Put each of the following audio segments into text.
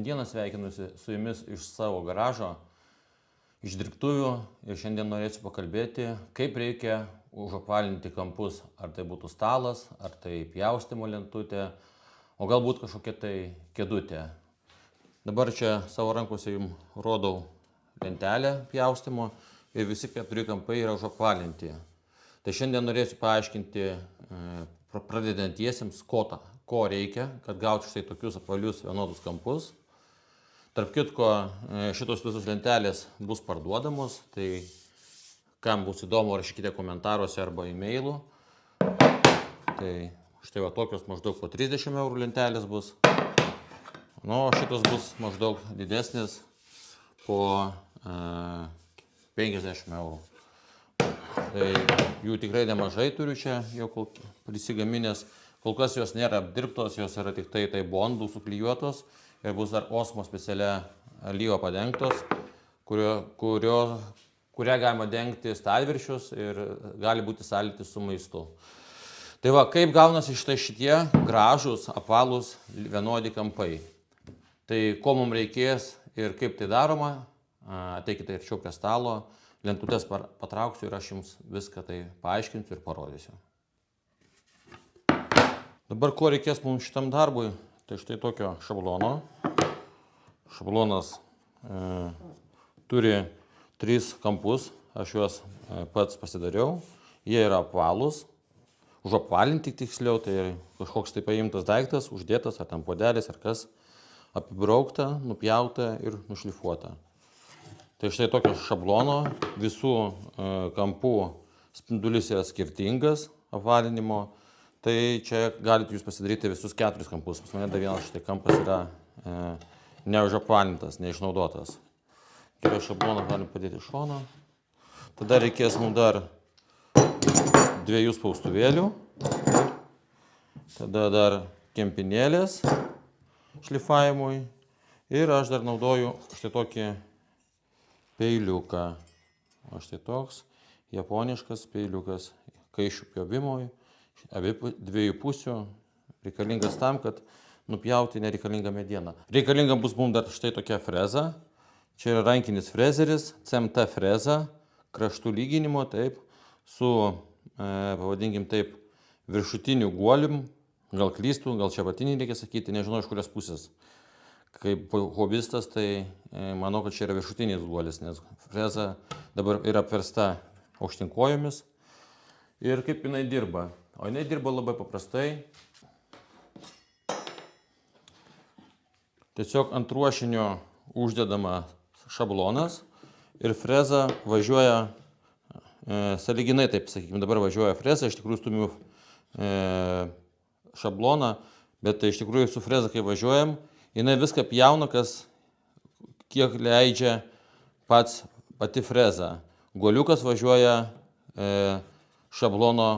Šiandieną sveikinusi su jumis iš savo garažo, iš dirbtuvių ir šiandien norėsiu pakalbėti, kaip reikia užapvalinti kampus. Ar tai būtų stalas, ar tai pjaustymo lentutė, o galbūt kažkokia tai kėdutė. Dabar čia savo rankose jums rodau lentelę pjaustymo ir visi 4 kampai yra užapvalinti. Tai šiandien norėsiu paaiškinti pradedantiesiems, ko reikia, kad gauti štai tokius apvalius vienodus kampus. Tarp kitko, šitos visos lentelės bus parduodamos, tai kam bus įdomu, rašykite komentaruose arba e-mailu. Tai štai va tokios maždaug po 30 eurų lentelės bus. Nu, šitos bus maždaug didesnės po 50 eurų. Tai jų tikrai nemažai turiu čia jau prisigaminęs. Kol kas jos nėra apdirbtos, jos yra tik tai bondų suklijuotos ir bus dar osmo specialia alyva padengtos, kurią galima dengti stalviršius ir gali būti sąlytis su maistu. Tai va, kaip gaunasi šitie gražūs, apvalūs, vienodi kampai. Tai ko mums reikės ir kaip tai daroma, ateikite arčiau prie stalo, lentutės patrauksiu ir aš jums viską tai paaiškinsiu ir parodysiu. Dabar ko reikės mums šitam darbui, tai štai tokio šablono. Šablonas turi 3 kampus, aš juos pats pasidariau. Jie yra apvalūs, užapvalinti tiksliau, tai kažkoks tai paimtas daiktas, uždėtas ar ten puodelis ar kas, apibraukta, nupjauta ir nušlifuota. Tai štai tokio šablono, visų kampų spindulys yra skirtingas apvalinimo. Tai čia galite jūs pasidaryti visus 4 kampus. Pas mane dar vienas šitai kampas yra neužapvalintas, neišnaudotas. Kitą šabloną galim padėti iš šono. Tada reikės mums dar 2 spaustuvėlių. Tada dar kempinėlės šlifavimui. Ir aš dar naudoju štai tokį peiliuką. O štai toks japoniškas peiliukas kaišių pjovimui. Abi 2 pusių reikalingas tam, kad nupjauti nereikalingą medieną. Reikalinga bus mums dar štai tokia freza. Čia yra rankinis frezeris, CMT freza, kraštų lyginimo, taip, su, pavadinkim taip, viršutiniu guolium, gal klystų, gal čia apatinį reikia sakyti, nežinau iš kurios pusės. Kaip hobistas, tai manau, kad čia yra viršutinis guolis, nes freza dabar yra apversta aukštinkojomis. Ir kaip jinai dirba? O jinai dirba labai paprastai. Tiesiog ant ruošinio uždedama šablonas ir freza važiuoja, sąlyginai taip sakykime, dabar važiuoja freza, iš tikrųjų stumiu šabloną, bet tai iš tikrųjų su freza, kai važiuojam, jinai viską pjauna, kiek leidžia pati freza. Guoliukas važiuoja šablono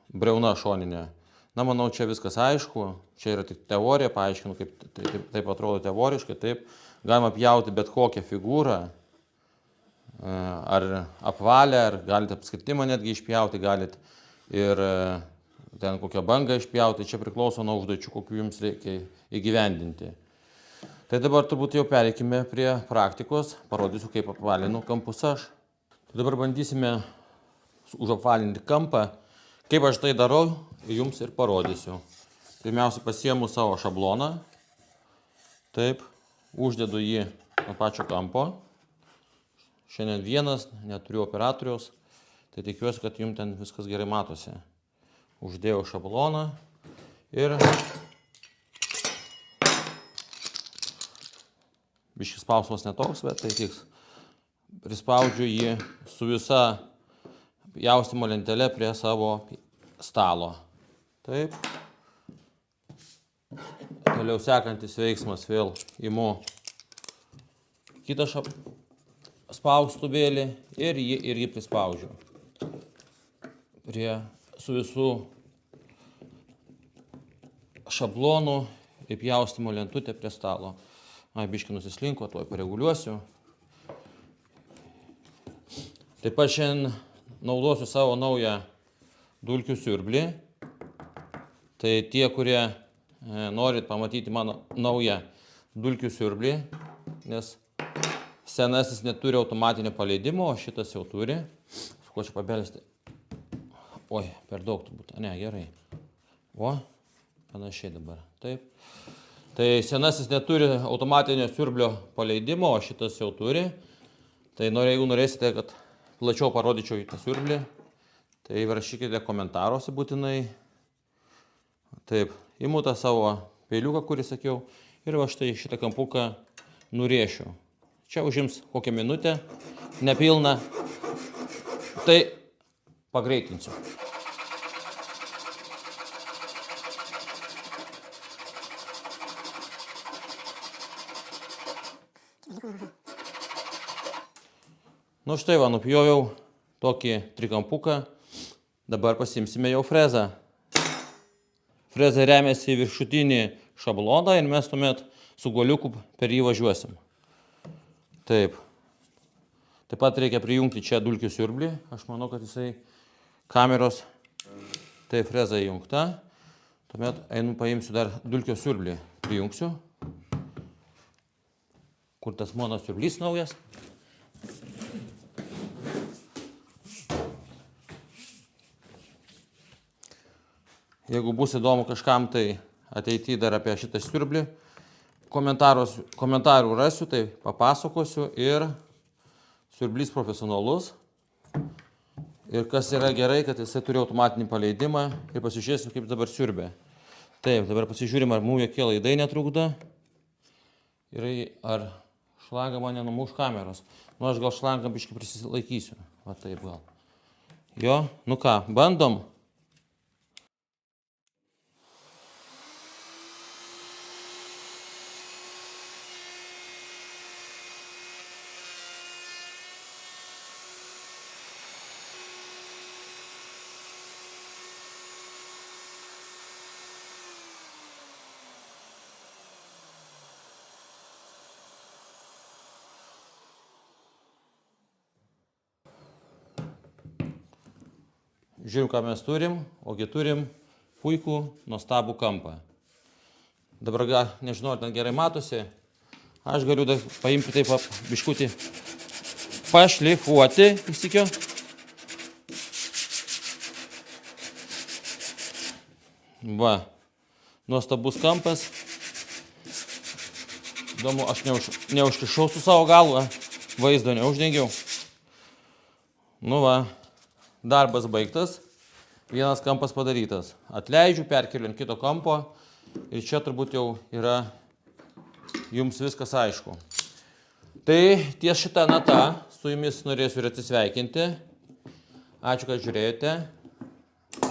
briauna šoninė. Na, manau, čia viskas aišku. Čia yra tik teorija, paaiškinu, kaip taip atrodo teoriškai. Taip, galima pjauti bet kokią figūrą, ar apvalę, ar galite apskritimą netgi išpjauti, galite ir ten kokią bangą išpjauti. Čia priklauso nuo užduočių, kokių jums reikia įgyvendinti. Tai dabar turbūt jau pereikime prie praktikos. Parodysiu, kaip apvalinu kampus aš. Tai dabar bandysime užapvalinti kampą. Kaip aš tai darau, jums ir parodysiu. Pirmiausia, pasiimu savo šabloną. Taip, uždedu jį nuo pačio kampo. Šiandien vienas, neturiu operatoriaus, tai tikiuosi, kad jums ten viskas gerai matosi. Uždėjau šabloną ir biškis spausmas netoks, bet tai tiks. Prispaudžiu jį su visa pjaustymo lentelė prie savo stalo. Taip. Toliau sekantis veiksmas vėl imu kitą spaustuvėlį ir jį prispaudžiu su visų šablonų ir pjaustymo lentutė prie stalo. Biškį nusislinko, tuoj pareguliuosiu. Taip pat šiandien naudosiu savo naują dulkių siurblį. Tai tie, kurie norit pamatyti mano naują dulkių siurblį, nes senasis neturi automatinio paleidimo, o šitas jau turi. Su kuo čia pabelsti? Oi, per daug turbūt. Ne, gerai. O, panašiai dabar. Taip. Tai senasis neturi automatinio siurblio paleidimo, o šitas jau turi. Tai jeigu norėsite, kad plačiau parodyčiau tą siurblį, tai rašykite komentaruose būtinai. Taip, imu tą savo peiliuką, kurį sakiau, ir va štai šitą kampuką nurėšiu. Čia užims kokią minutę, nepilną, tai pagreitinsiu. Nu štai va, nupjoviau tokį trikampuką, dabar pasimsime jau frezą. Freza remiasi į viršutinį šabloną ir mes tuomet su guoliuku per jį važiuosim. Taip. Taip pat reikia prijungti čia dulkių siurblį. Aš manau, kad jisai kameros. Tai freza įjungta. Tuomet paimsiu dar dulkių siurblį. Prijungsiu. Kur tas mano siurblys naujas. Jeigu bus įdomu kažkam, tai ateityje dar apie šitą siurblį komentarų rasiu, tai papasakosiu. Ir siurblys profesionalus. Ir kas yra gerai, kad jisai turi automatinį paleidimą. Ir pasižiūrėsiu, kaip dabar siurbė. Taip, dabar pasižiūrim, ar mum jokie laidai netrukdo. Ir ar šlangą man nenumuš kameros. Nu, aš gal šlangą biškį prisilaikysiu. Va taip gal. Jo, nu ką, bandom. Žiūrim, ką mes turim, ogi turim puikų, nuostabų kampą. Dabar, nežinau, ar ten gerai matosi, aš galiu paimti taip biškutį, pašlifuoti, įsikio. Va, nuostabus kampas. Įdomu, aš neužkišau su savo galva, vaizdo neuždengiau. Nu va. Darbas baigtas, vienas kampas padarytas. Atleidžiu, perkeliu ant kito kampo ir čia turbūt jau yra jums viskas aišku. Tai ties šitą natą su jumis norėsiu ir atsisveikinti. Ačiū, kad žiūrėjote.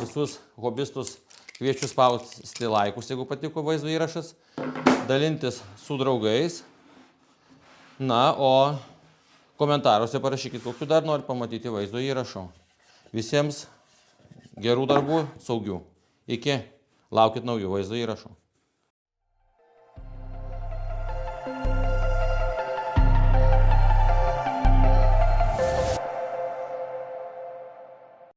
Visus hobistus kviečiu spausti laikus, jeigu patiko vaizdo įrašas. Dalintis su draugais. Na, o komentaruose parašykit, kokiu dar nori pamatyti vaizdo įrašų. Visiems gerų darbų, saugių. Iki, laukit naujų vaizdo įrašų.